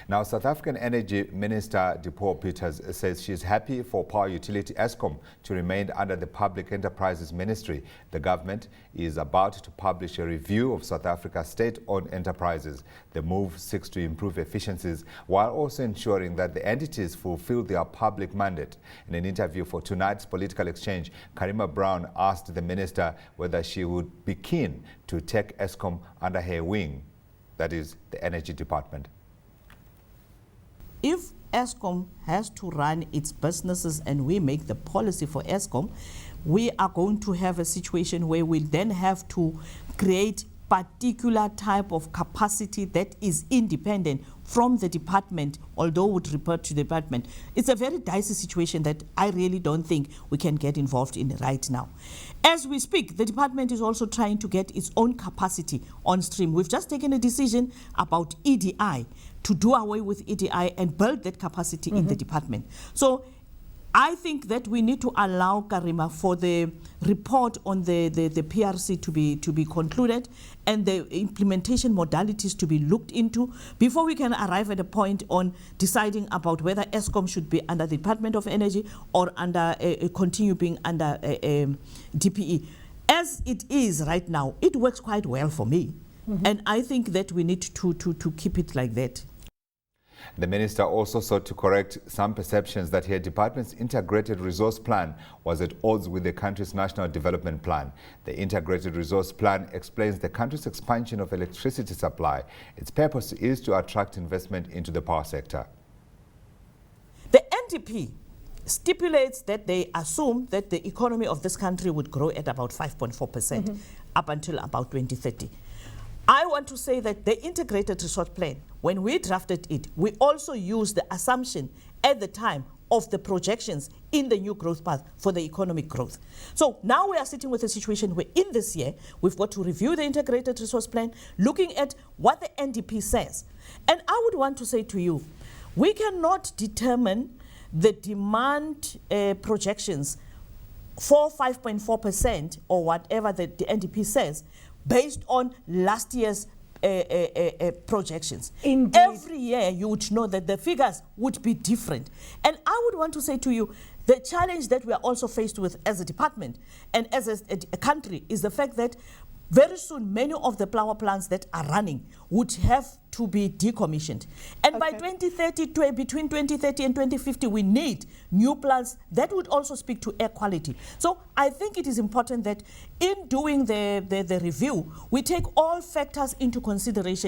Now, South African Energy Minister Dipuo Peter says she is happy for power utility Eskom to remain under the Public Enterprises Ministry. The government is about to publish a review of South Africa's state-owned enterprises. The move seeks to improve efficiencies while also ensuring that the entities fulfill their public mandate. In an interview for tonight's Political Exchange, Karima Brown asked the minister whether she would be keen to take Eskom under her wing, that is, the Energy Department. If Eskom has to run its businesses and we make the policy for Eskom, we are going to have a situation where we then have to create particular type of capacity that is independent from the department, although would report to the department. It's a very dicey situation that I really don't think we can get involved in right now. As we speak, the department is also trying to get its own capacity on stream. We've just taken a decision about EDI, to do away with EDI and build that capacity in the department. So I think that we need to allow, Karima, for the report on the PRC to be concluded and the implementation modalities to be looked into before we can arrive at a point on deciding about whether Eskom should be under the Department of Energy or under continue being under DPE. As it is right now, it works quite well for me. And I think that we need to keep it like that. The minister also sought to correct some perceptions that her department's integrated resource plan was at odds with the country's national development plan. The integrated resource plan explains the country's expansion of electricity supply. Its purpose is to attract investment into the power sector. The NDP stipulates that they assume that the economy of this country would grow at about 5.4% up until about 2030. I want to say that the integrated resource plan, when we drafted it, we also used the assumption at the time of the projections in the new growth path for the economic growth. So now we are sitting with a situation where in this year, we've got to review the integrated resource plan, looking at what the NDP says. And I would want to say to you, we cannot determine the demand projections for 5.4% or whatever the NDP says, based on last year's projections. Indeed. Every year you would know that the figures would be different. And I would want to say to you, the challenge that we are also faced with as a department and as a country is the fact that very soon many of the power plants that are running would have to be decommissioned. And by 2030, between 2030 and 2050, we need new plants that would also speak to air quality. So I think it is important that in doing the review, we take all factors into consideration.